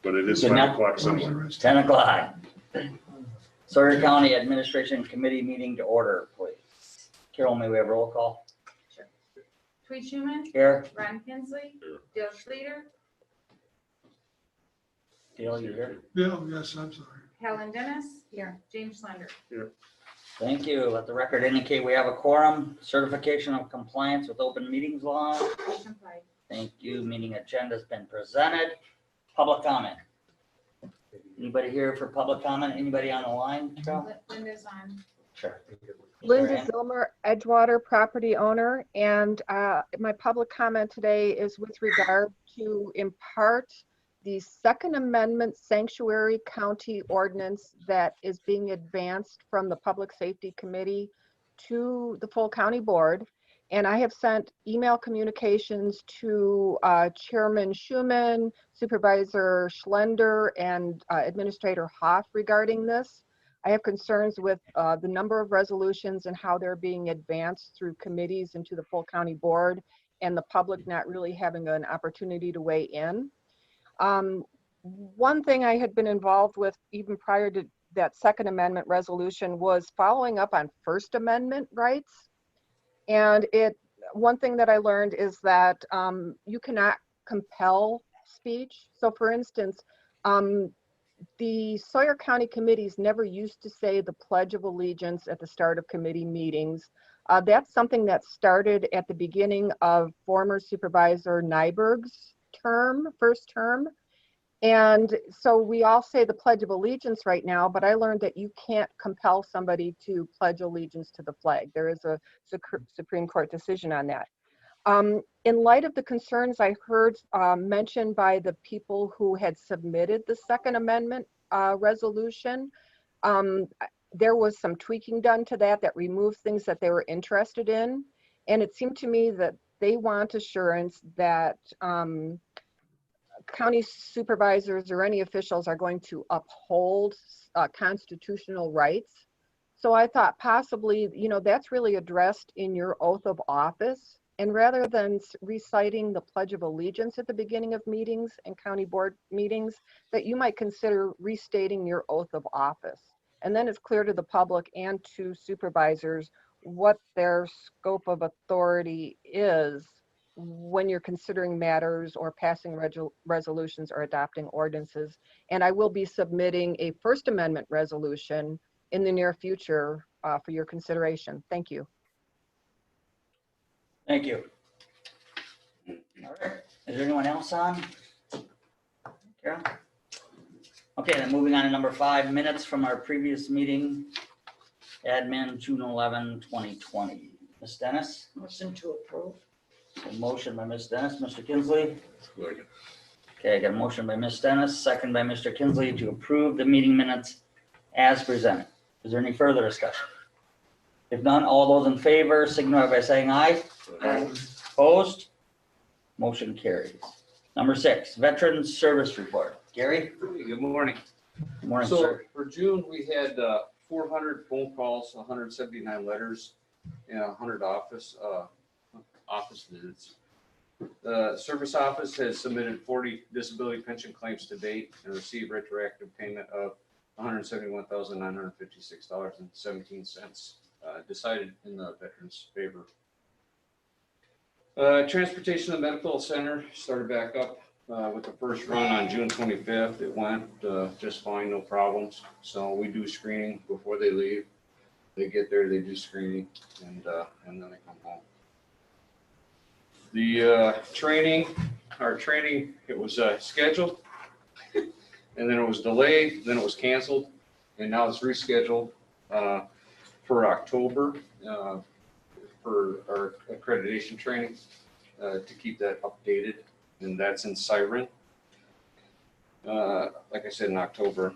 But it is Good 5 enough. o'clock somewhere. 10 o'clock. Sawyer County Administration Committee meeting to order, please. Carol, may we have roll call? Sure. Tweet Schuman, Here. Ron Kinsley, Here. Dale Schleter, Dale, you here? Bill, yes, I'm sorry. Helen Dennis, here, James Slender. Thank you. Let the record indicate we have a quorum. Certification of compliance with open meetings law. Complied. Thank you. Meeting agenda's been presented. Public comment. Anybody here for public comment? Anybody on the line? Carol? Linda's on. Sure. Linda Sure. Zilmer, Edgewater property owner, and my public comment today is with regard to impart the Second Amendment sanctuary county ordinance that is being advanced from the Public Safety Committee to the full county board. And I have sent email communications to Chairman Schuman, Supervisor Schlender, and Administrator Hoff regarding this. I have concerns with the number of resolutions and how they're being advanced through committees and to the full county board, and the public not really having an opportunity to weigh in. One thing I had been involved with even prior to that Second Amendment resolution was following up on First Amendment rights. And one thing that I learned is that you cannot compel speech. So for instance, the Sawyer County committees never used to say the Pledge of Allegiance at the start of committee meetings. That's something that started at the beginning of former Supervisor Nyberg's first term. And so we all say the Pledge of Allegiance right now, but I learned that you can't compel somebody to pledge allegiance to the flag. There is a Supreme Court decision on that. In light of the concerns I heard mentioned by the people who had submitted the Second Amendment resolution, there was some tweaking done to that removed things that they were interested in. And it seemed to me that they want assurance that county supervisors or any officials are going to uphold constitutional rights. So I thought possibly, that's really addressed in your oath of office. And rather than reciting the Pledge of Allegiance at the beginning of meetings and county board meetings, that you might consider restating your oath of office. And then it's clear to the public and to supervisors what their scope of authority is when you're considering matters or passing resolutions or adopting ordinances. And I will be submitting a First Amendment resolution in the near future for your consideration. Thank you. Thank you. All right. Is there anyone else on? Carol? Okay, then moving on to number 5, minutes from our previous meeting. Admin, June 11, 2020. Ms. Dennis? Motion to approve. A motion by Ms. Dennis. Mr. Kinsley? Okay, I got a motion by Ms. Dennis, second by Mr. Kinsley to approve the meeting minutes as presented. Is there any further discussion? If none, all those in favor signify by saying aye. Aye. Opposed? Motion carries. Number 6, Veterans Service Report. Gary? Good morning. Good morning, So sir. for June, we had 400 phone calls, 179 letters, and 100 office visits. The service office has submitted 40 disability pension claims to date and received retroactive payment of $171,956.17, decided in the veterans' favor. Transportation and Medical Center started back up with the first run on June 25th. It went just fine, no problems. So we do screening before they leave. They get there, they do screening, and then they come home. The our training, it was scheduled, and then it was delayed, then it was canceled, and now it's rescheduled for October for our accreditation training to keep that updated, and that's in Siren. Like I said, in October.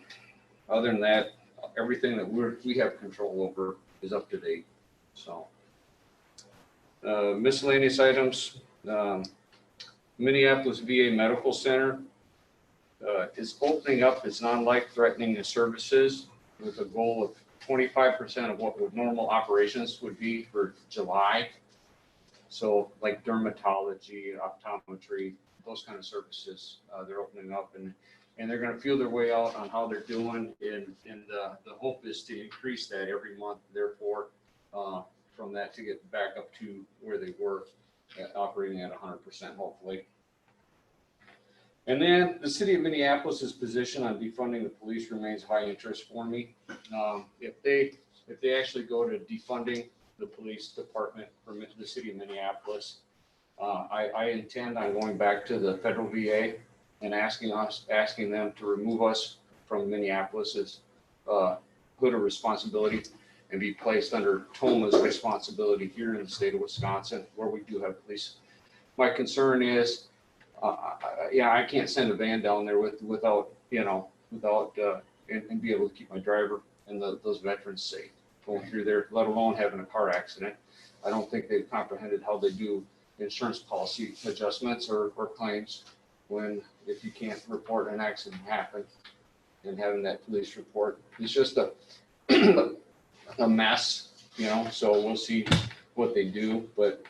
Other than that, everything that we have control over is up to date. So miscellaneous items. Minneapolis VA Medical Center is opening up its non-life-threatening services with a goal of 25% of what would normal operations would be for July. So like dermatology, optometry, those kind of services, they're opening up, and they're gonna feel their way out on how they're doing, and the hope is to increase that every month, therefore, from that to get back up to where they were, operating at 100% hopefully. And then the city of Minneapolis's position on defunding the police remains high interest for me. If they actually go to defunding the police department for the city of Minneapolis, I intend on going back to the federal VA and asking them to remove us from Minneapolis's hood of responsibility and be placed under TOMA's responsibility here in the state of Wisconsin, where we do have police. My concern is, I can't send a van down there without and be able to keep my driver and those veterans safe going through there, let alone having a car accident. I don't think they've comprehended how they do insurance policy adjustments or claims if you can't report an accident happen, and having that police report. It's just a mess, so we'll see what they do, but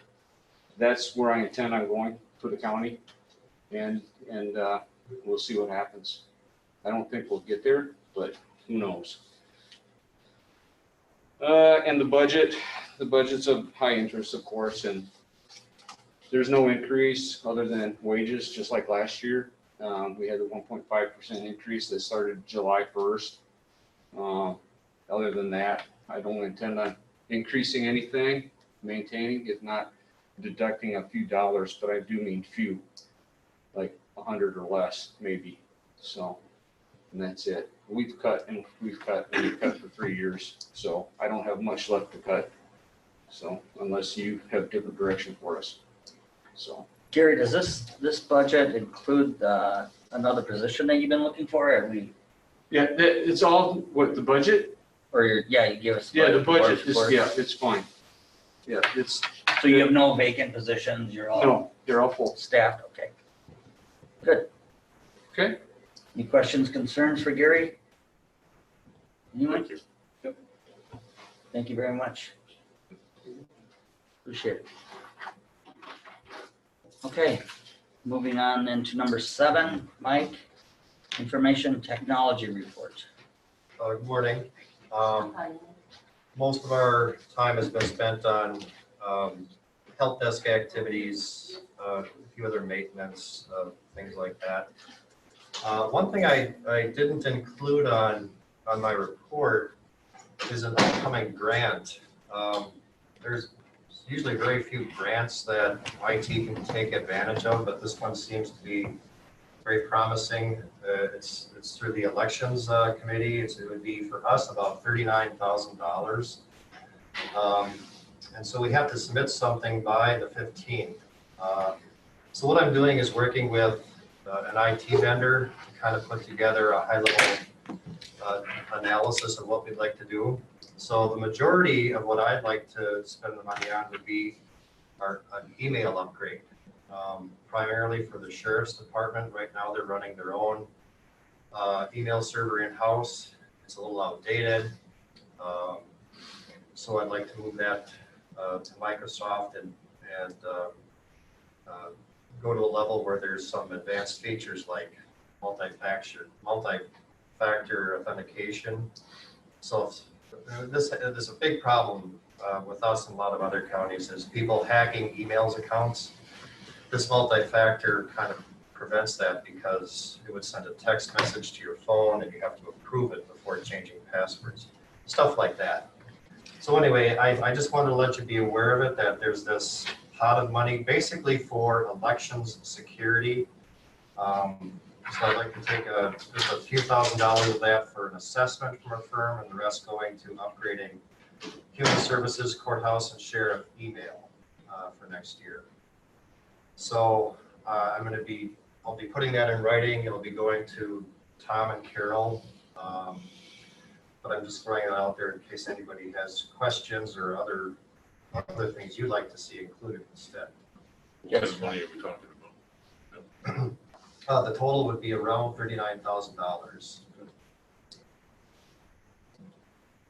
that's where I intend on going for the county, and we'll see what happens. I don't think we'll get there, but who knows? And the budget's of high interest, of course, and there's no increase other than wages, just like last year. We had a 1.5% increase that started July 1st. Other than that, I don't intend on increasing anything, maintaining, if not deducting a few dollars, but I do mean few, like 100 or less, maybe. So, and that's it. We've cut for 3 years, so I don't have much left to cut. So, unless you have different direction for us. So, Gary, does this budget include another position that you've been looking for? yeah, it's all what the budget. You give us. Yeah, the budget is, it's fine. Yeah, it's. So you have no vacant positions, you're all. No, they're all full. Staffed, okay. Good. Okay. Any questions, concerns for Gary? Anyone? Yep. Thank you very much. Appreciate it. Okay, moving on into number 7, Mike, information technology report. Good morning. Most of our time has been spent on help desk activities, a few other maintenance, things like that. One thing I didn't include on my report is an upcoming grant. There's usually very few grants that IT can take advantage of, but this one seems to be very promising. It's through the elections committee. It would be for us about $39,000. And so we have to submit something by the 15th. So what I'm doing is working with an IT vendor to kind of put together a high-level analysis of what we'd like to do. So the majority of what I'd like to spend the money on would be an email upgrade, primarily for the sheriff's department. Right now, they're running their own email server in-house. It's a little outdated. So I'd like to move that to Microsoft and go to a level where there's some advanced features like multi-factor authentication. So this is a big problem with us and a lot of other counties is people hacking emails accounts. This multi-factor kind of prevents that because it would send a text message to your phone and you have to approve it before changing passwords, stuff like that. So anyway, I just wanted to let you be aware of it, that there's this pot of money basically for elections security. So I'd like to take just a few $1,000s of that for an assessment from a firm, and the rest going to upgrading human services, courthouse, and sheriff email for next year. So I'll be putting that in writing. It'll be going to Tom and Carol, but I'm just throwing it out there in case anybody has questions or other things you'd like to see included instead. What kind of money are we talking about? The total would be around $39,000.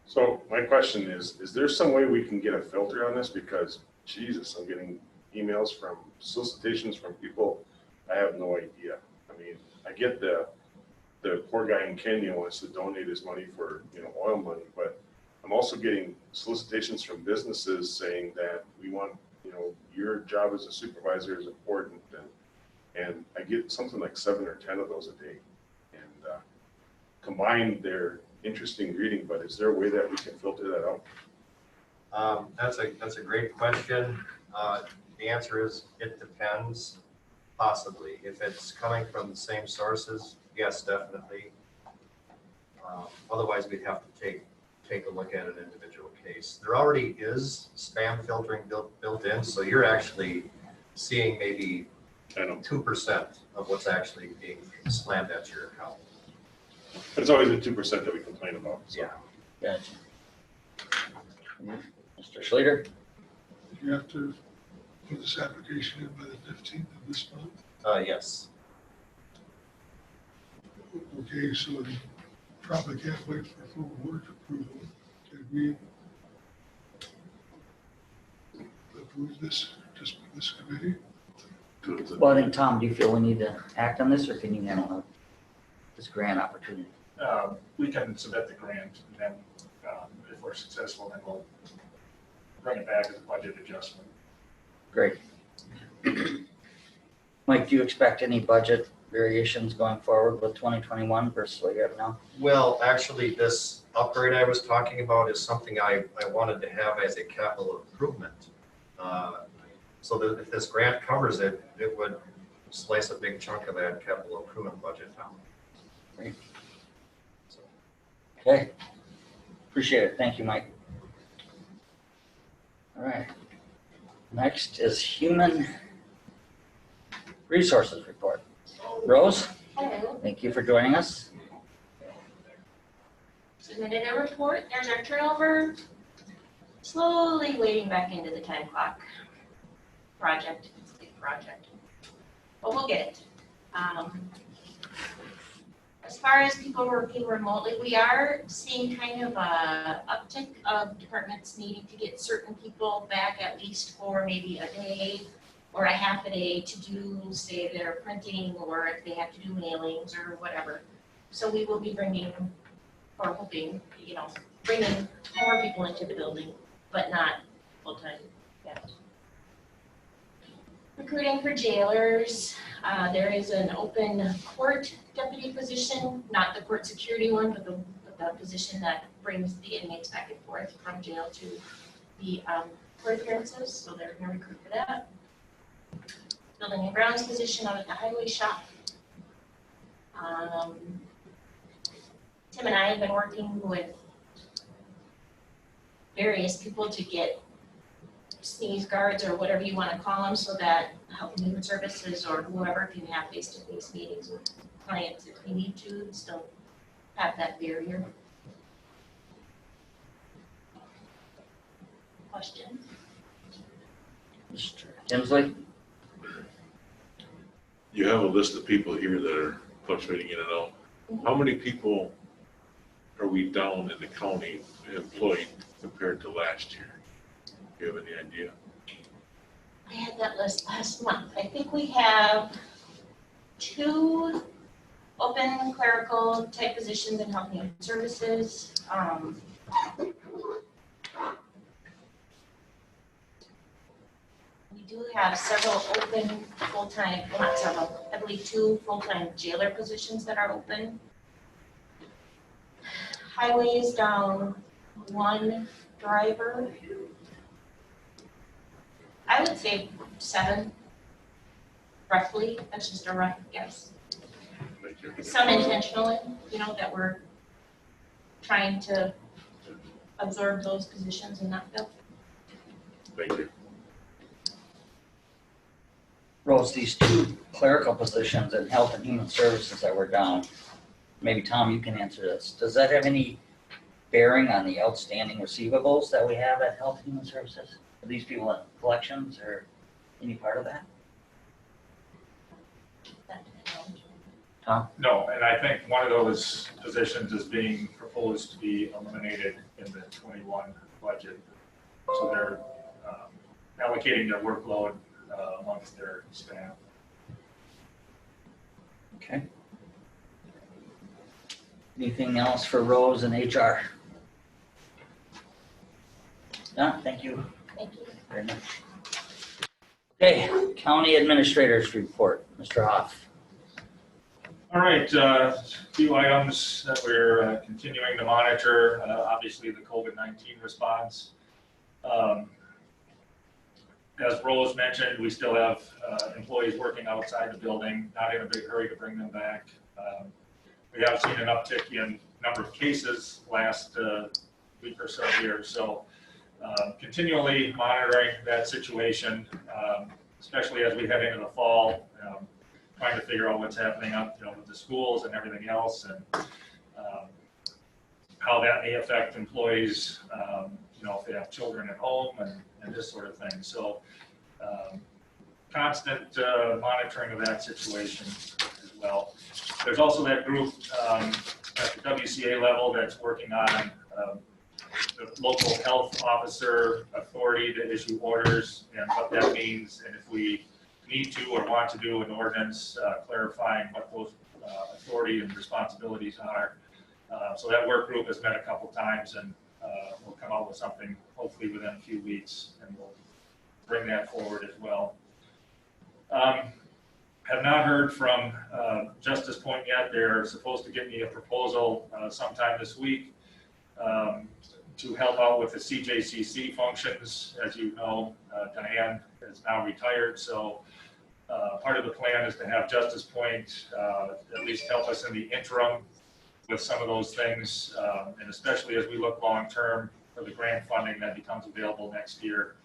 So my question is there some way we can get a filter on this? Because Jesus, I'm getting emails from solicitations from people I have no idea. I mean, I get the poor guy in Kenya wants to donate his money for, oil money, but I'm also getting solicitations from businesses saying that we want, your job as a supervisor is important, and I get something like 7 or 10 of those a day. And combined, they're interesting reading, but is there a way that we can filter that out? That's a great question. The answer is, it depends, possibly. If it's coming from the same sources, yes, definitely. Otherwise, we'd have to take a look at an individual case. There already is spam filtering built in, so you're actually seeing maybe I know, 2% of what's actually being slammed at your account. but it's always the 2% that we complain about. So. Yeah. Gotcha. Mr. Schleter? You have to put this application in by the 15th of this month. Yes. Okay, so you probably can't wait for full board approval. Can we approve this, just this committee? Well, I think, Tom, do you feel we need to act on this, or can you handle this grant opportunity? We can submit the grant, and then if we're successful, then we'll bring it back as a budget adjustment. Great. Mike, do you expect any budget variations going forward with 2021 versus what you have now? Well, actually, this upgrade I was talking about is something I wanted to have as a capital improvement. So that if this grant covers it, it would slice a big chunk of that capital improvement budget down. Great. Okay. Appreciate it. Thank you, Mike. All right. Next is Human Resources Report. Rose, Hello, thank you for joining us. submitted a report, there's our turnover, slowly wading back into the time clock project, it's a big project, but we'll get it. As far as people working remotely, we are seeing kind of a uptick of departments needing to get certain people back at least for maybe a day or a half a day to do, say, their printing, or if they have to do mailings or whatever. So we will be bringing, or hoping, bringing more people into the building, but not full-time yet. Recruiting for jailers, there is an open court deputy position, not the court security one, but the position that brings the inmates back and forth from jail to the court appearances, so they're gonna recruit for that. Building and grounds position out at the highway shop. Tim and I have been working with various people to get sneeze guards or whatever you want to call them, so that Health and Human Services or whoever can have face-to-face meetings with clients if we need to, still have that barrier. Question? Mr. Kinsley? You have a list of people here that are fluctuating in and out. How many people are we down in the county employed compared to last year? Do you have any idea? I had that list last month. I think we have 2 open clerical type positions in Health and Human Services. We do have several open full-time, well, not several, I believe 2 full-time jailer positions that are open. Highways down 1 driver. I would say 7, roughly, that's just a rough guess. Thank you. Some intentionally, that we're trying to absorb those positions and not fill. Thank you. Rose, these 2 clerical positions in Health and Human Services that were down, maybe Tom, you can answer this. Does that have any bearing on the outstanding receivables that we have at Health and Human Services? Are these people in collections or any part of that? No, and I think one of those positions is being proposed to be eliminated in the 21 budget. So they're allocating their workload amongst their staff. Okay. Anything else for Rose and HR? No, thank you Thank you. very much. Okay, county administrators report, Mr. Hoff. All right, a few items that we're continuing to monitor, obviously the COVID-19 response. As Rose mentioned, we still have employees working outside the building, not in a big hurry to bring them back. We have seen an uptick in number of cases last week or so here, so continually monitoring that situation, especially as we head into the fall, trying to figure out what's happening up, with the schools and everything else, and how that may affect employees, if they have children at home and this sort of thing. So constant monitoring of that situation as well. There's also that group at the WCA level that's working on the local health officer authority to issue orders and what that means, and if we need to or want to do an ordinance clarifying what those authority and responsibilities are. So that work group has met a couple times, and we'll come out with something hopefully within a few weeks, and we'll bring that forward as well. Have not heard from Justice Point yet. They're supposed to get me a proposal sometime this week to help out with the CJCC functions. As you know, Diane is now retired, so part of the plan is to have Justice Point at least help us in the interim with some of those things, and especially as we look long-term for the grant funding that becomes available next year.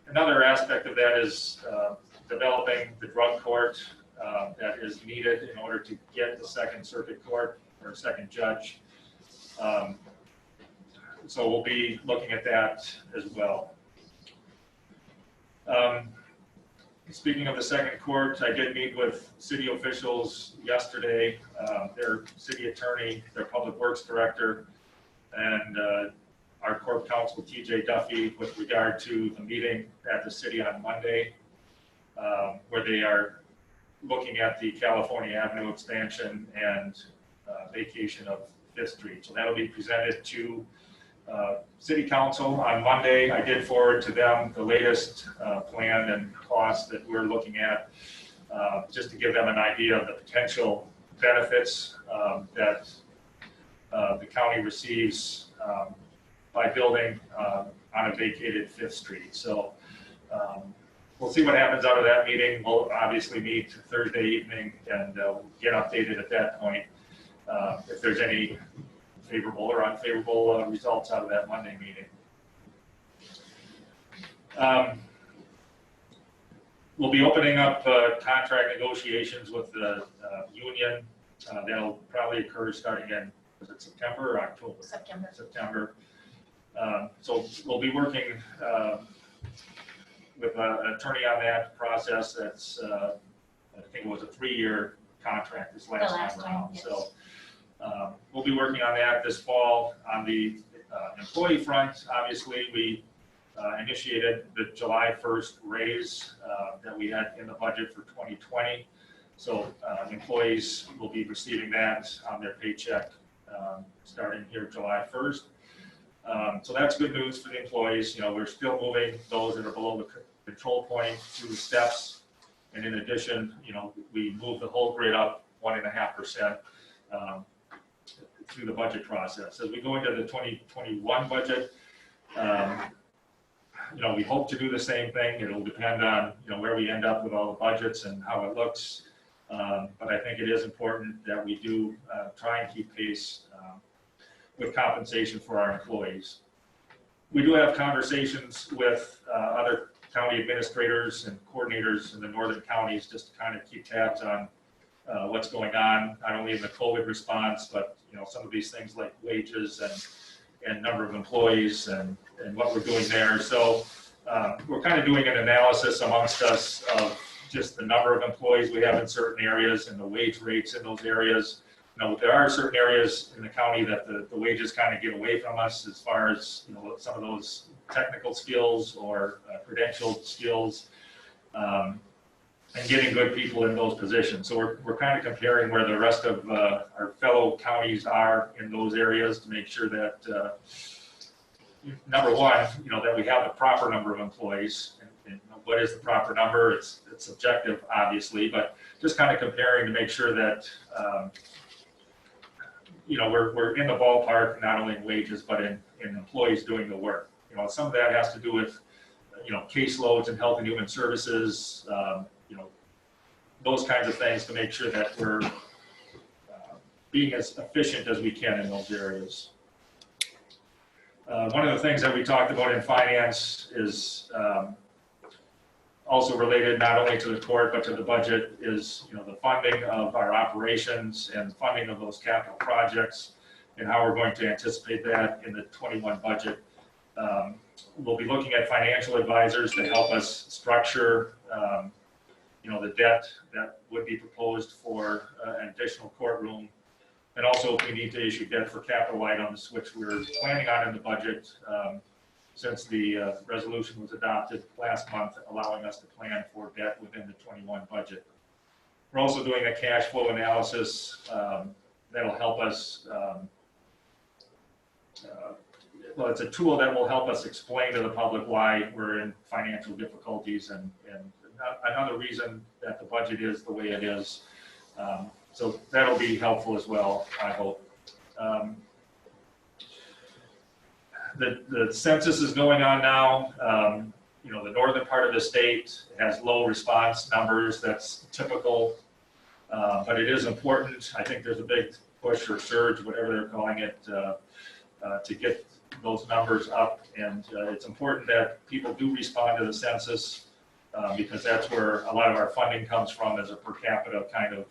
Another aspect of that is developing the drug court that is needed in order to get the Second Circuit Court or second judge. So we'll be looking at that as well. Speaking of the second court, I did meet with city officials yesterday, their city attorney, their public works director, and our court counsel, TJ Duffy, with regard to the meeting at the city on Monday, where they are looking at the California Avenue expansion and vacation of Fifth Street. So that'll be presented to City Council on Monday. I did forward to them the latest plan and costs that we're looking at, just to give them an idea of the potential benefits that the county receives by building on a vacated Fifth Street. So we'll see what happens out of that meeting. We'll obviously meet Thursday evening and get updated at that point if there's any favorable or unfavorable results out of that Monday meeting. We'll be opening up contract negotiations with the union. That'll probably occur starting in, was it September or October? September. September. So we'll be working with an attorney on that process. That's, I think it was a 3-year contract this last time around. Yes. So we'll be working on that this fall. On the employee front, obviously, we initiated the July 1st raise that we had in the budget for 2020. So employees will be receiving that on their paycheck starting here July 1st. So that's good news for the employees. We're still moving those that are below the control point through the steps. And in addition, we moved the whole grade up 1.5% through the budget process. As we go into the 2021 budget, we hope to do the same thing. It'll depend on, where we end up with all the budgets and how it looks. But I think it is important that we do try and keep pace with compensation for our employees. We do have conversations with other county administrators and coordinators in the northern counties just to kind of keep tabs on what's going on, not only in the COVID response, but some of these things like wages and number of employees and what we're doing there. So we're kind of doing an analysis amongst us of just the number of employees we have in certain areas and the wage rates in those areas. There are certain areas in the county that the wages kind of get away from us as far as some of those technical skills or credentialed skills. and getting good people in those positions. So we're kind of comparing where the rest of our fellow counties are in those areas to make sure that, number one, that we have the proper number of employees. And what is the proper number? It's subjective, obviously, but just kind of comparing to make sure that, we're in the ballpark, not only in wages, but in employees doing the work. Some of that has to do with, caseloads and health and human services, those kinds of things to make sure that we're being as efficient as we can in those areas. One of the things that we talked about in finance is also related not only to the court, but to the budget is, the funding of our operations and funding of those capital projects and how we're going to anticipate that in the 21 budget. We'll be looking at financial advisors to help us structure, the debt that would be proposed for an additional courtroom. And also if we need to issue debt for capital items, which we're planning on in the budget, since the resolution was adopted last month, allowing us to plan for debt within the 21 budget. We're also doing a cash flow analysis that'll help us. Well, it's a tool that will help us explain to the public why we're in financial difficulties and another reason that the budget is the way it is. So that'll be helpful as well, I hope. The census is going on now. The northern part of the state has low response numbers. That's typical, but it is important. I think there's a big push or surge, whatever they're calling it, to get those numbers up. And it's important that people do respond to the census because that's where a lot of our funding comes from as a per capita kind of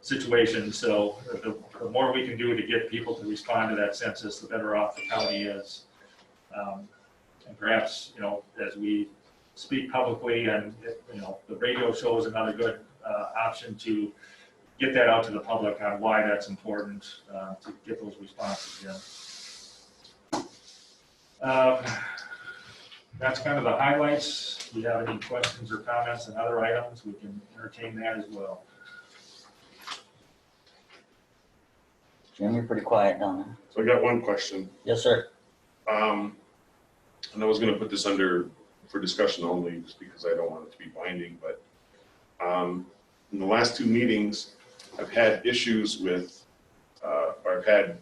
situation. So the more we can do to get people to respond to that census, the better off the county is. And perhaps, as we speak publicly and, the radio show is another good option to get that out to the public on why that's important to get those responses in. That's kind of the highlights. If you have any questions or comments on other items, we can entertain that as well. Jim, you're pretty quiet down there. So I got one question. Yes, sir. And I was gonna put this under for discussion only, just because I don't want it to be binding, but in the last two meetings, I've had issues with, or I've had,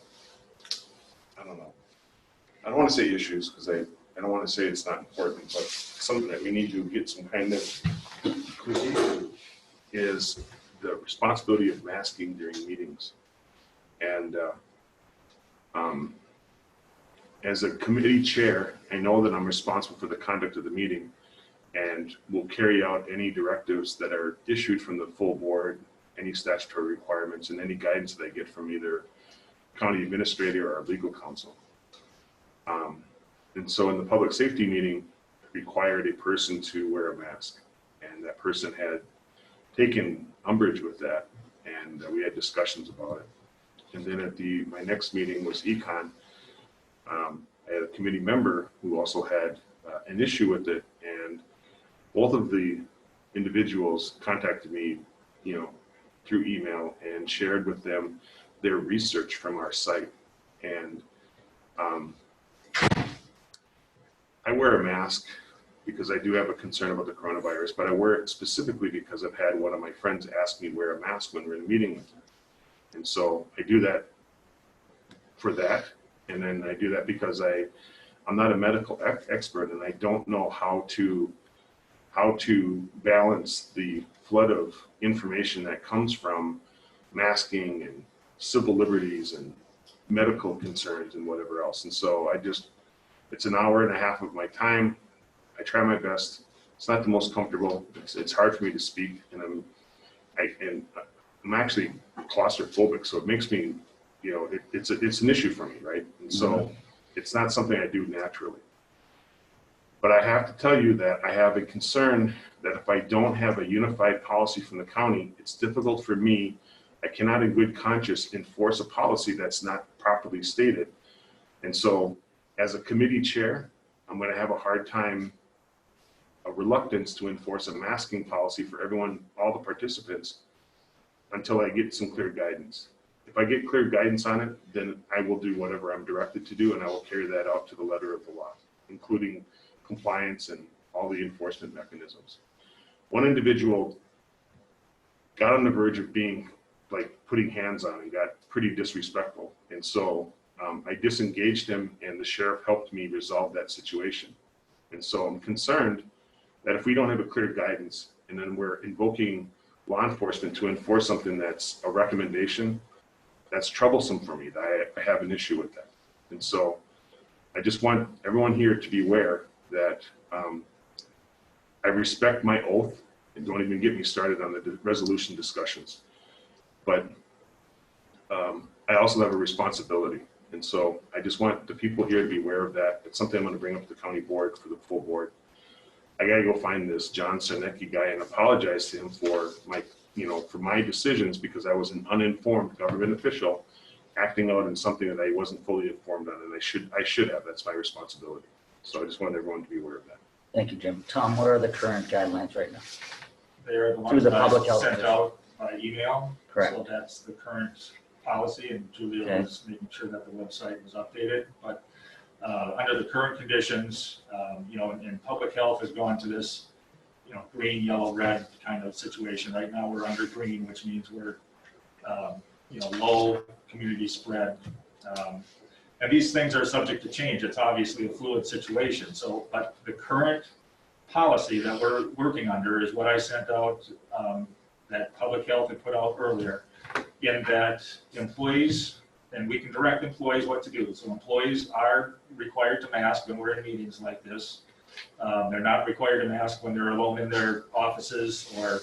I don't wanna say issues, because I don't wanna say it's not important, but something that we need to get some kind of is the responsibility of masking during meetings. And as a committee chair, I know that I'm responsible for the conduct of the meeting and will carry out any directives that are issued from the full board, any statutory requirements, and any guidance that I get from either county administrator or legal counsel. And so in the public safety meeting, required a person to wear a mask, and that person had taken umbrage with that, and we had discussions about it. And then at my next meeting was Econ. I had a committee member who also had an issue with it, and both of the individuals contacted me, through email and shared with them their research from our site. And I wear a mask because I do have a concern about the coronavirus, but I wear it specifically because I've had one of my friends ask me to wear a mask when we're in a meeting with them. And so I do that for that. And then I do that because I'm not a medical expert, and I don't know how to balance the flood of information that comes from masking and civil liberties and medical concerns and whatever else. And so it's an hour and a half of my time. I try my best. It's not the most comfortable. It's hard for me to speak, and I'm actually claustrophobic, so it makes me, it's an issue for me, right? And so it's not something I do naturally. But I have to tell you that I have a concern that if I don't have a unified policy from the county, it's difficult for me. I cannot in good conscience enforce a policy that's not properly stated. And so as a committee chair, I'm going to have a hard time a reluctance to enforce a masking policy for everyone, all the participants, until I get some clear guidance. If I get clear guidance on it, then I will do whatever I'm directed to do, and I will carry that out to the letter of the law, including compliance and all the enforcement mechanisms. One individual got on the verge of being like putting hands on and got pretty disrespectful. And so I disengaged him, and the sheriff helped me resolve that situation. And so I'm concerned that if we don't have a clear guidance and then we're invoking law enforcement to enforce something that's a recommendation, that's troublesome for me. I have an issue with that. And so I just want everyone here to be aware that I respect my oath, and don't even get me started on the resolution discussions. But I also have a responsibility. And so I just want the people here to be aware of that. It's something I'm going to bring up to the county board for the full board. I got to go find this John Sarnecki guy and apologize to him for my decisions, because I was an uninformed government official acting out in something that I wasn't fully informed on, and I should have. That's my responsibility. So I just want everyone to be aware of that. Thank you, Jim. Tom, what are the current guidelines right now? They are the Through ones the that public I health sent official. out by email. Correct. So that's the current policy, and Julia Okay. was making sure that the website was updated. But under the current conditions, and public health has gone to this, green, yellow, red kind of situation. Right now, we're under green, which means we're, low community spread. And these things are subject to change. It's obviously a fluid situation. So, but the current policy that we're working under is what I sent out, that public health had put out earlier, in that employees, and we can direct employees what to do. So employees are required to mask when we're in meetings like this. They're not required to mask when they're alone in their offices or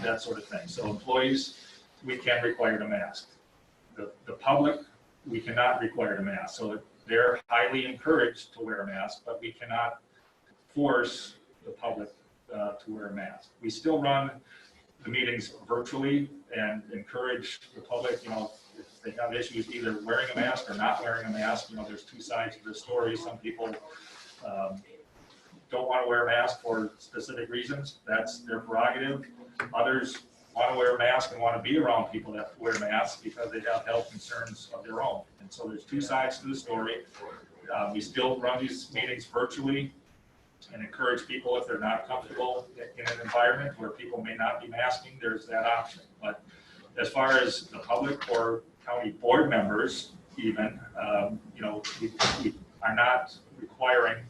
that sort of thing. So employees, we can require to mask. The public, we cannot require to mask. So they're highly encouraged to wear a mask, but we cannot force the public to wear a mask. We still run the meetings virtually and encourage the public, if they have issues either wearing a mask or not wearing a mask. There's two sides to the story. Some people don't want to wear a mask for specific reasons. That's their prerogative. Others want to wear a mask and want to be around people that wear masks because they have health concerns of their own. And so there's two sides to the story. We still run these meetings virtually and encourage people, if they're not comfortable in an environment where people may not be masking, there's that option. But as far as the public or county board members, even, we are not requiring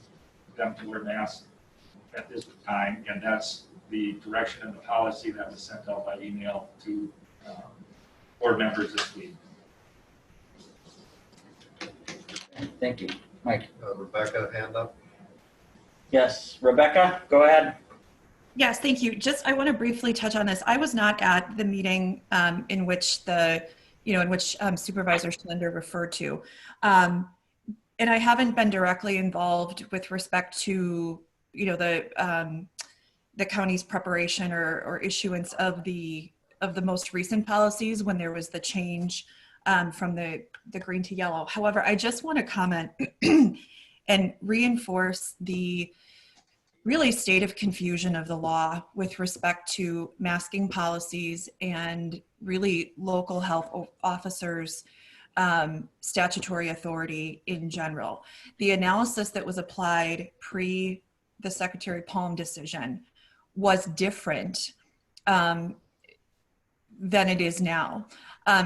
them to wear masks at this time, and that's the direction and the policy that was sent out by email to board members this week. Thank you. Mike? Rebecca, hand up. Yes, Rebecca, go ahead. Yes, thank you. I want to briefly touch on this. I was not at the meeting in which Supervisor Schlender referred to. And I haven't been directly involved with respect to, the county's preparation or issuance of the most recent policies when there was the change from the green to yellow. However, I just want to comment and reinforce the really state of confusion of the law with respect to masking policies and really local health officers' statutory authority in general. The analysis that was applied pre the Secretary Palm decision was different than it is now.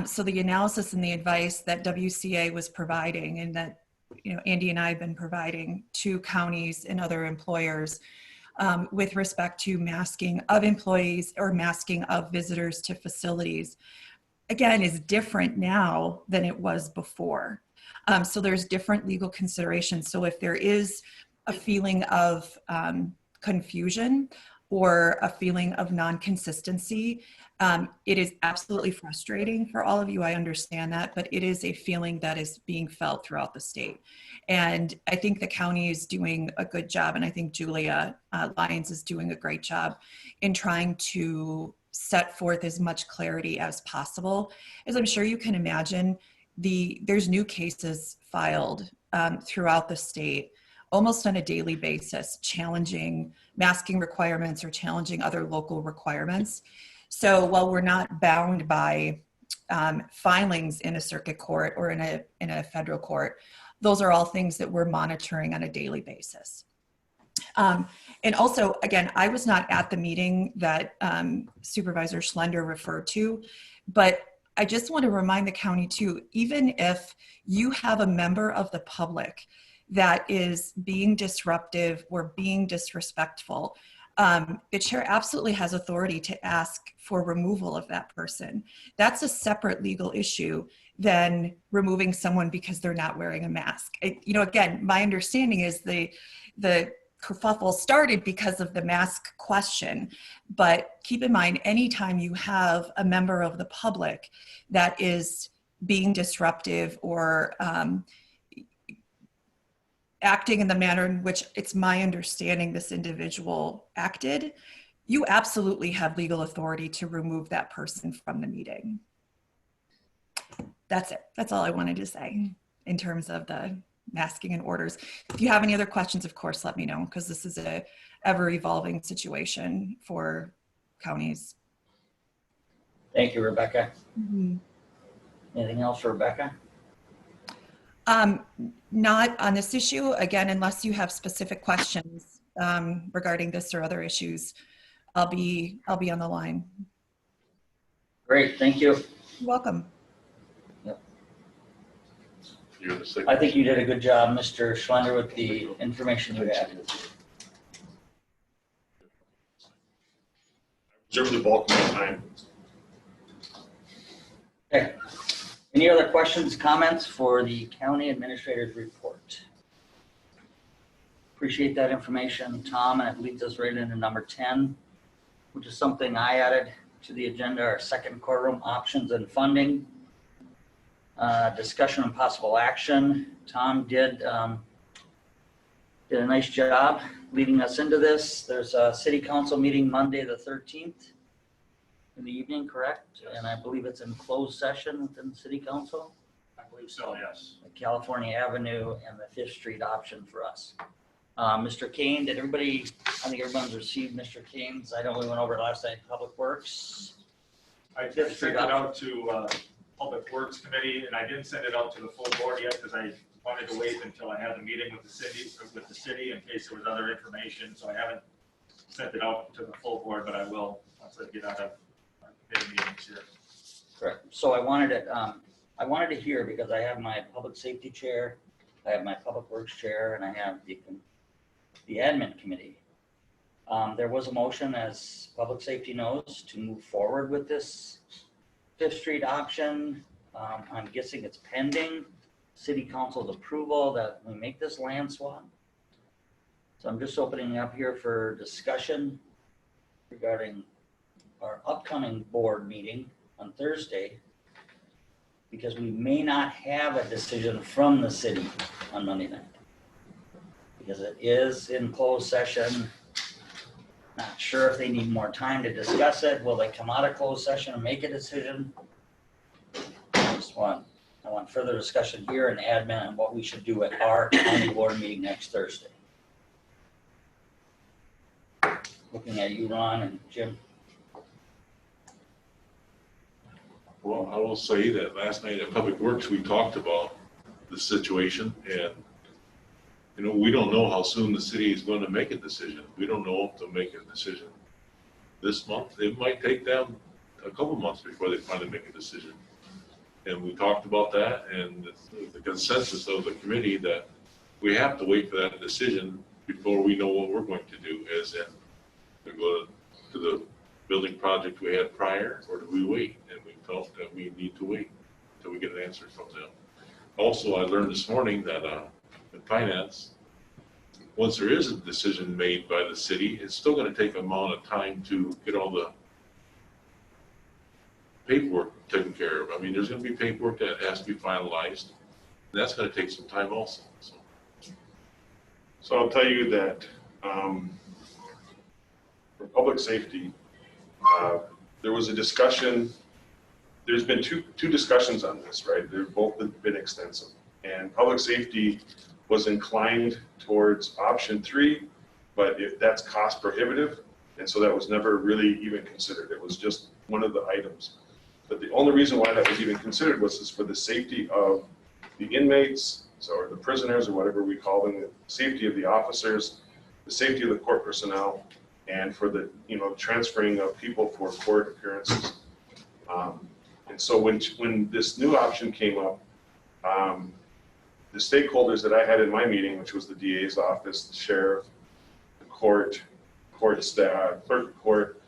So the analysis and the advice that WCA was providing, and that Andy and I have been providing to counties and other employers with respect to masking of employees or masking of visitors to facilities, again, is different now than it was before. So there's different legal considerations. So if there is a feeling of confusion or a feeling of non-consistency, it is absolutely frustrating for all of you. I understand that, but it is a feeling that is being felt throughout the state. And I think the county is doing a good job, and I think Julia Lyons is doing a great job in trying to set forth as much clarity as possible. As I'm sure you can imagine, there's new cases filed throughout the state almost on a daily basis, challenging masking requirements or challenging other local requirements. So while we're not bound by filings in a circuit court or in a federal court, those are all things that we're monitoring on a daily basis. And also, again, I was not at the meeting that Supervisor Schlender referred to, but I just want to remind the county too, even if you have a member of the public that is being disruptive or being disrespectful, the chair absolutely has authority to ask for removal of that person. That's a separate legal issue than removing someone because they're not wearing a mask. Again, my understanding is the kerfuffle started because of the mask question, but keep in mind, anytime you have a member of the public that is being disruptive or acting in the manner in which it's my understanding this individual acted, you absolutely have legal authority to remove that person from the meeting. That's it. That's all I wanted to say in terms of the masking and orders. If you have any other questions, of course, let me know, because this is a ever evolving situation for counties. Thank you, Rebecca. Anything else for Rebecca? Not on this issue. Again, unless you have specific questions regarding this or other issues, I'll be on the line. Great, thank you. You're welcome. You're the second. I think you did a good job, Mr. Schlender, with the information you had. Reserve the bulk of my time. Okay. Any other questions, comments for the county administrator's report? Appreciate that information, Tom, and it leads us right into number 10, which is something I added to the agenda, our second courtroom options and funding. Discussion and possible action. Tom did a nice job leading us into this. There's a city council meeting Monday the 13th in the evening, correct? Yes. And I believe it's in closed session within city council. I believe so, yes. The California Avenue and the 5th Street option for us. Mr. Kane, did everybody, I think everyone's received Mr. Kane's, I know we went over it last night, Public Works. I did send it out to Public Works Committee, and I didn't send it out to the full board yet because I wanted to wait until I had the meeting with the city in case there was other information. So I haven't sent it out to the full board, but I will once I get out of our committee meetings here. Correct. So I wanted to hear, because I have my public safety chair, I have my public works chair, and I have the admin committee. There was a motion, as public safety knows, to move forward with this 5th Street option. I'm guessing it's pending city council's approval that we make this land swap. So I'm just opening up here for discussion regarding our upcoming board meeting on Thursday, because we may not have a decision from the city on Monday night, because it is in closed session. Not sure if they need more time to discuss it. Will they come out of closed session and make a decision? I want further discussion here in admin on what we should do at our county board meeting next Thursday. Looking at you, Ron and Jim. Well, I will say that last night at Public Works, we talked about the situation, and we don't know how soon the city is going to make a decision. We don't know if they'll make a decision this month. It might take them a couple months before they finally make a decision. And we talked about that, and the consensus of the committee that we have to wait for that decision before we know what we're going to do, as in to go to the building project we had prior, or do we wait? And we felt that we need to wait until we get an answer from them. Also, I learned this morning that in finance, once there is a decision made by the city, it's still going to take an amount of time to get all the paperwork taken care of. I mean, there's going to be paperwork that has to be finalized, and that's going to take some time also. So I'll tell you that for public safety, there was a discussion. There's been two discussions on this, right? They've both been extensive. And public safety was inclined towards option 3, but that's cost prohibitive. And so that was never really even considered. It was just one of the items. But the only reason why that was even considered was for the safety of the inmates, or the prisoners, or whatever we call them, the safety of the officers, the safety of the court personnel, and for the, transferring of people for court appearances. And so when this new option came up, the stakeholders that I had in my meeting, which was the DA's office, the sheriff, the court staff, clerk of court,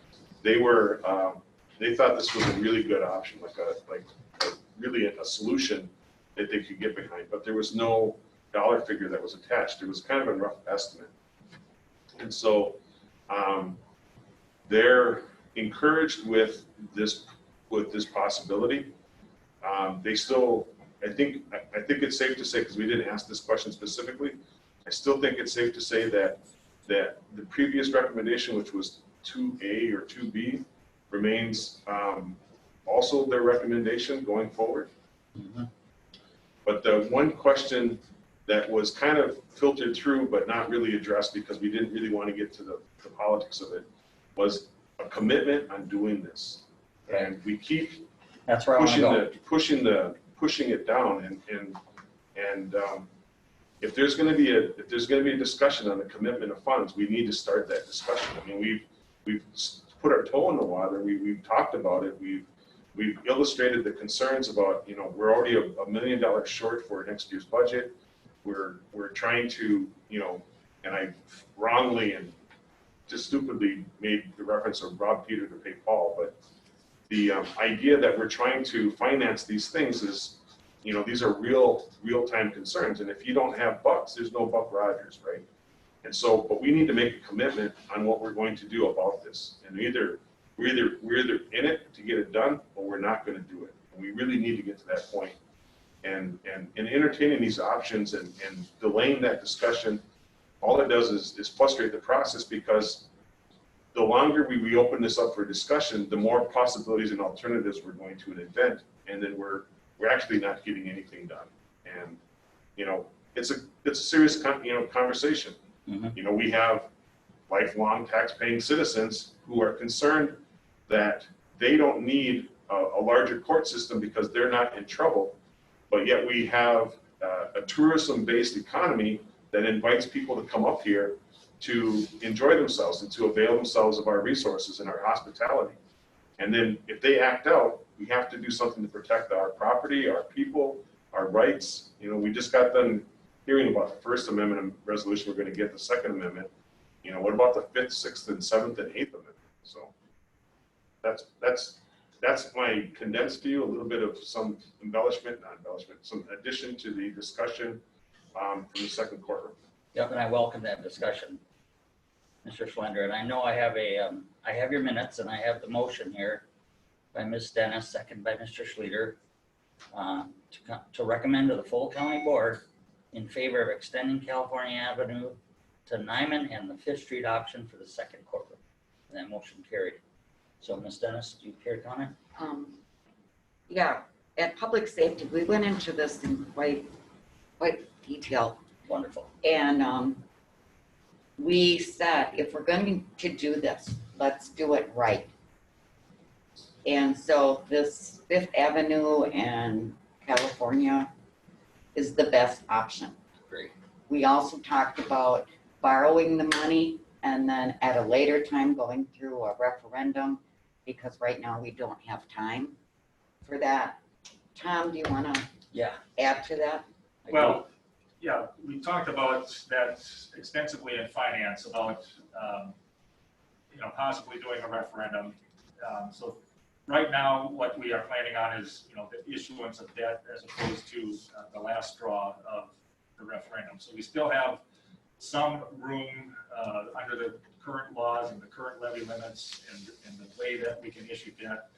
they thought this was a really good option, really a solution that they could get behind, but there was no dollar figure that was attached. It was kind of a rough estimate. And so they're encouraged with this possibility. They still, I think it's safe to say, because we didn't ask this question specifically, I still think it's safe to say that the previous recommendation, which was 2A or 2B, remains also their recommendation going forward. Mhm. But the one question that was kind of filtered through but not really addressed, because we didn't really want to get to the politics of it, was a commitment on doing this. And we keep That's where I want to go. pushing it down, and if there's going to be a discussion on the commitment of funds, we need to start that discussion. I mean, we've put our toe in the water. We've talked about it. We've illustrated the concerns about, we're already $1 million short for next year's budget. We're trying to, and I wrongly and just stupidly made the reference of rob Peter to pay Paul, but the idea that we're trying to finance these things is, these are real-time concerns. And if you don't have bucks, there's no Buck Rogers, right? And so, but we need to make a commitment on what we're going to do about this. And we're either in it to get it done, or we're not going to do it. And we really need to get to that point. And entertaining these options and delaying that discussion, all it does is frustrate the process, because the longer we reopen this up for discussion, the more possibilities and alternatives we're going to invent, and then we're actually not getting anything done. And it's a serious conversation. Mhm. We have lifelong tax-paying citizens who are concerned that they don't need a larger court system because they're not in trouble, but yet we have a tourism-based economy that invites people to come up here to enjoy themselves and to avail themselves of our resources and our hospitality. And then if they act out, we have to do something to protect our property, our people, our rights. We just got done hearing about the First Amendment resolution. We're going to get the Second Amendment. What about the Fifth, Sixth, and Seventh, and Eighth Amendment? So that's my condensed to you, a little bit of some some addition to the discussion from the second courtroom. Yep, and I welcome that discussion, Mr. Schlender. And I know I have your minutes, and I have the motion here by Ms. Dennis, second by Mr. Schlueter, to recommend to the full county board in favor of extending California Avenue to Nyman and the Fifth Street option for the second courtroom. And that motion carried. So Ms. Dennis, do you care to comment? Yeah, at public safety, we went into this in quite detail. Wonderful. And we said, if we're going to do this, let's do it right. And so this Fifth Avenue and California is the best option. Great. We also talked about borrowing the money and then at a later time going through a referendum, because right now we don't have time for that. Tom, do you want to add to that? Well, yeah, we talked about that extensively in finance about, possibly doing a referendum. So right now, what we are planning on is, the issuance of debt as opposed to the last straw of the referendum. So we still have some room under the current laws and the current levy limits and the way that we can issue debt,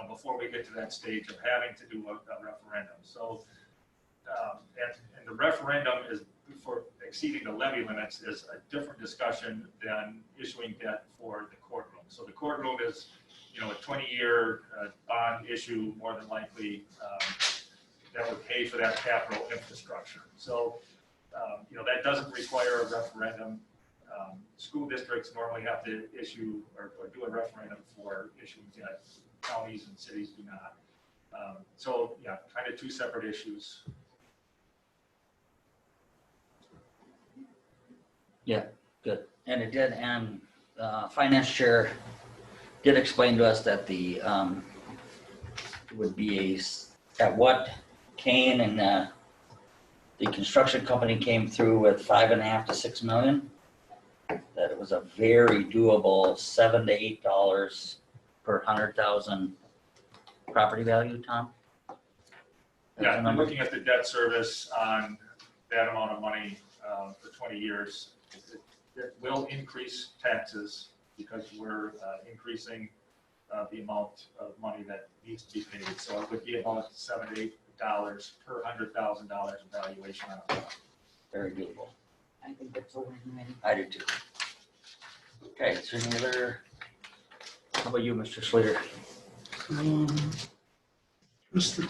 before we get to that stage of having to do a referendum. So, and the referendum is for exceeding the levy limits is a different discussion than issuing debt for the courtroom. So the courtroom is, a 20-year bond issue more than likely. that would pay for that capital infrastructure. So, that doesn't require a referendum. School districts normally have to issue or do a referendum for issuing debt. Counties and cities do not. So, yeah, kind of two separate issues. Good. And it did, and finance chair did explain to us that the would be at what Kane and the construction company came through with 5.5 to 6 million, that it was a very doable $7 to $8 per 100,000 property value, Tom? That's Yeah, the I'm number? looking at the debt service on that amount of money for 20 years. It will increase taxes because we're increasing the amount of money that needs to be paid. So it would be about $7 to $8 per $100,000 valuation on a property. Very doable. I think that's a win-win. I do too. Okay, is there any other, how about you, Mr. Slater? Just a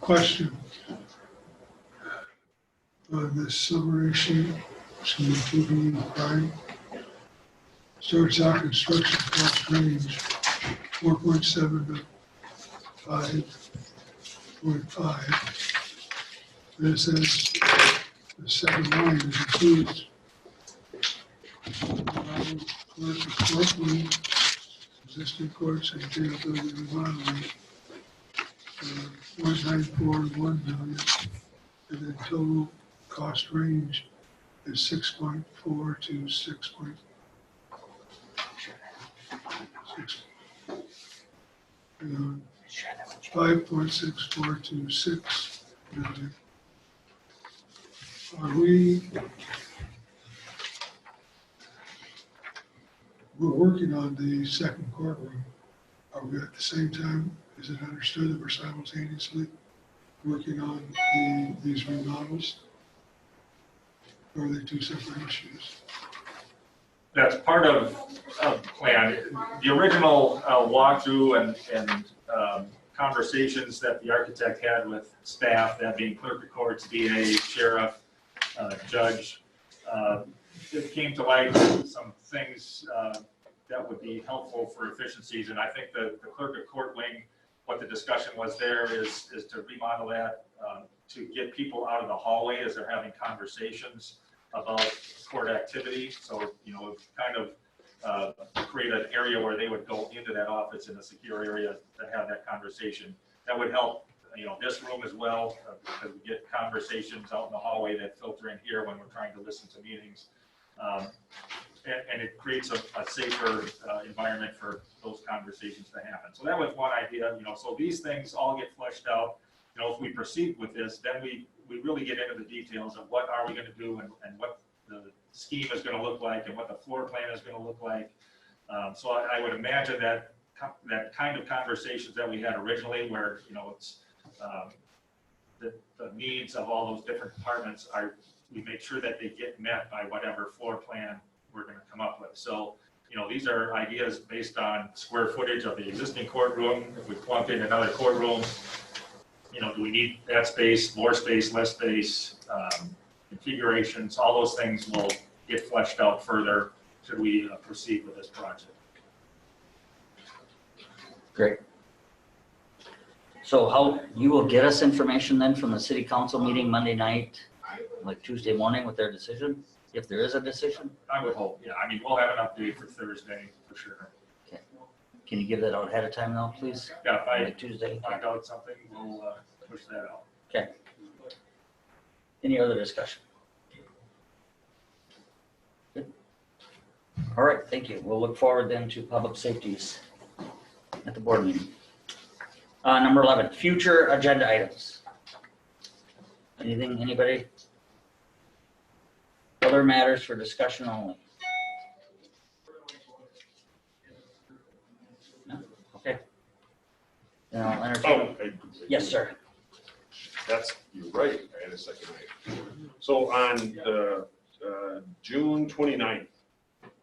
question on this summary sheet, some including prime. Starts out construction cost range 4.7 to 5.5. Then it says the second line is includes courtroom, existing courts and jail building remodeling. 1.941 million, and then total cost range is 6.4 to 6.6. 5.64 to 6 million. We're working on the second courtroom. Are we at the same time? Is it understood that we're simultaneously working on these remodels? Or are they two separate issues? That's part of the plan. The original walkthrough and conversations that the architect had with staff, that being clerk of courts, DA, sheriff, judge, it came to light some things that would be helpful for efficiencies. And I think the clerk of court wing, what the discussion was there is to remodel that, to get people out of the hallway as they're having conversations about court activity. So, kind of create an area where they would go into that office in a secure area to have that conversation. That would help, this room as well, because we get conversations out in the hallway that filter in here when we're trying to listen to meetings. And it creates a safer environment for those conversations to happen. So that was one idea, so these things all get fleshed out. If we proceed with this, then we really get into the details of what are we going to do and what the scheme is going to look like and what the floor plan is going to look like. So I would imagine that kind of conversations that we had originally where, it's the needs of all those different departments we make sure that they get met by whatever floor plan we're going to come up with. So, these are ideas based on square footage of the existing courtroom. If we plunk in another courtroom, do we need that space, more space, less space, configurations, all those things will get fleshed out further should we proceed with this project. Great. So how, you will get us information then from the city council meeting Monday night, like Tuesday morning with their decision, if there is a decision? I would hope, yeah. We'll have an update for Thursday for sure. Okay. Can you give that out ahead of time now, please? Yeah, if I Like Tuesday? find out something, we'll push that out. Okay. Any other discussion? Good. All right, thank you. We'll look forward then to public safeties at the board meeting. Number 11, future agenda items. Anything, anybody? Other matters for discussion only? No? Okay. Then I'll entertain. Yes, sir. You're right, I had a second item. So on the June 29th,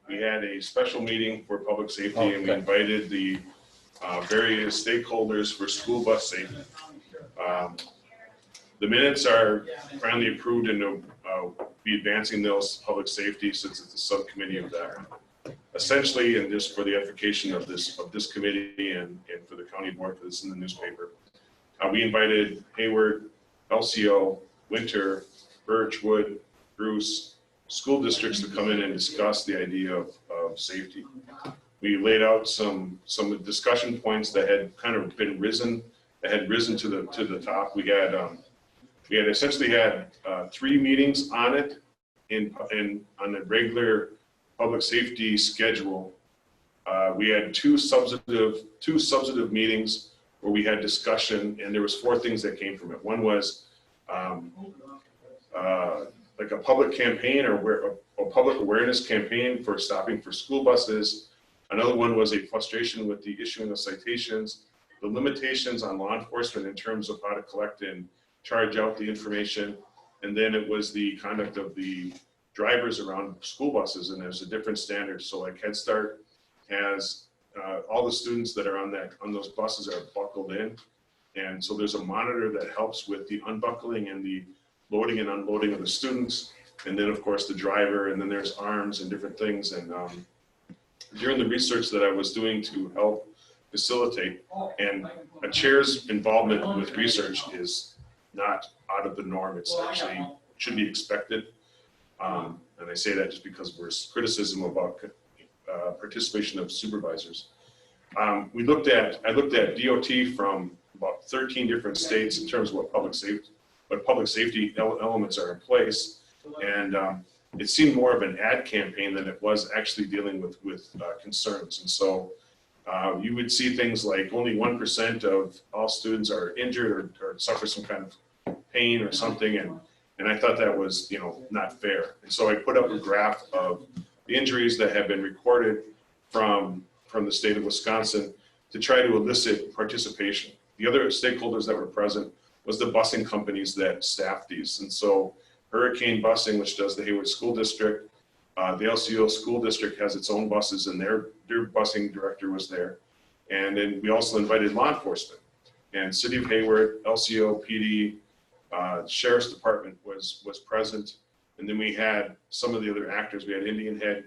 we had a special meeting for public safety and we invited the various stakeholders for school bus safety. The minutes are finally approved and be advancing those public safety since it's a subcommittee of that. Essentially, and just for the edification of this committee and for the county board, for this in the newspaper, we invited Hayward, LCO, Winter, Birchwood, Bruce, school districts to come in and discuss the idea of safety. We laid out some discussion points that had kind of been risen to the top. We had essentially had 3 meetings on it on a regular public safety schedule. We had two substantive meetings where we had discussion, and there was 4 things that came from it. One was like a public campaign or a public awareness campaign for stopping for school buses. Another one was a frustration with the issuing of citations, the limitations on law enforcement in terms of how to collect and charge out the information. And then it was the conduct of the drivers around school buses, and there's a different standard. So like Head Start has all the students that are on those buses are buckled in. And so there's a monitor that helps with the unbuckling and the loading and unloading of the students. And then of course the driver, and then there's arms and different things. And during the research that I was doing to help facilitate, and a chair's involvement with research is not out of the norm. It's actually should be expected. And I say that just because there's criticism about participation of supervisors. I looked at DOT from about 13 different states in terms of what public safety elements are in place. And it seemed more of an ad campaign than it was actually dealing with concerns. And so you would see things like only 1% of all students are injured or suffer some kind of pain or something. And I thought that was, not fair. And so I put up a graph of the injuries that have been recorded from the state of Wisconsin to try to elicit participation. The other stakeholders that were present was the busing companies that staff these. And so Hurricane Busing, which does the Hayward School District, the LCO School District has its own buses, and their busing director was there. And then we also invited law enforcement. And City of Hayward, LCO, PD, Sheriff's Department was present. And then we had some of the other actors. We had Indian Head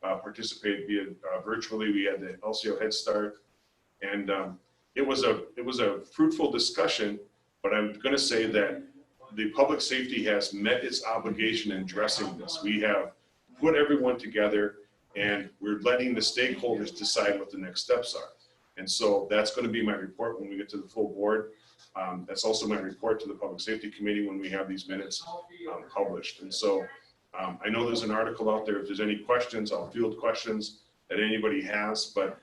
participate via virtually. We had the LCO Head Start. And it was a fruitful discussion, but I'm going to say that the public safety has met its obligation in addressing this. We have put everyone together, and we're letting the stakeholders decide what the next steps are. And so that's going to be my report when we get to the full board. That's also my report to the Public Safety Committee when we have these minutes published. And so I know there's an article out there. If there's any questions, I'll field questions that anybody has, but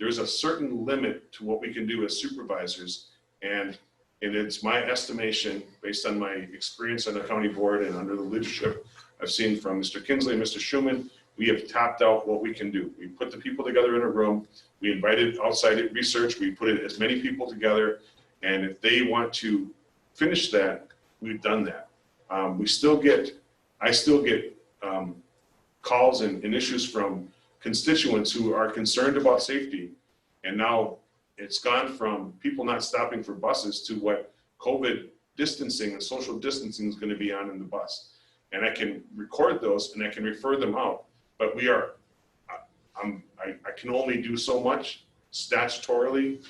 there's a certain limit to what we can do as supervisors. And it's my estimation, based on my experience on the county board and under the leadership I've seen from Mr. Kinsley and Mr. Schuman, we have tapped out what we can do. We put the people together in a room. We invited outside research. We put as many people together. And if they want to finish that, we've done that. I still get calls and issues from constituents who are concerned about safety. And now it's gone from people not stopping for buses to what COVID distancing and social distancing is going to be on in the bus. And I can record those and I can refer them out, but I can only do so much statutorily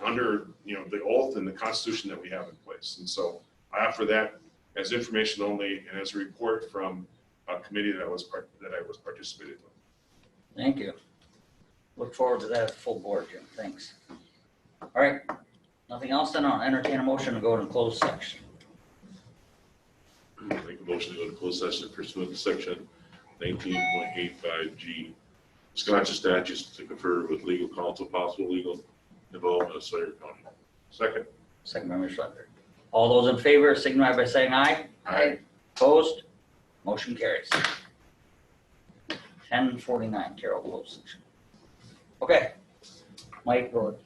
under the oath and the Constitution that we have in place. And so I offer that as information only and as a report from a committee that I was participating with. Thank you. Look forward to that at the full board, Jim. Thanks. All right. Nothing else, then I'll entertain a motion to go to closed section. Make a motion to go to closed session pursuant to section 19.85G, Wisconsin statutes to confer with legal counsel, possible legal involvement of Sawyer County. Second. Second by Mr. Schlepper. All those in favor signify by saying aye. Aye. Opposed? Motion carries. 10:49, Carol, closed section. Okay. Mike, go ahead.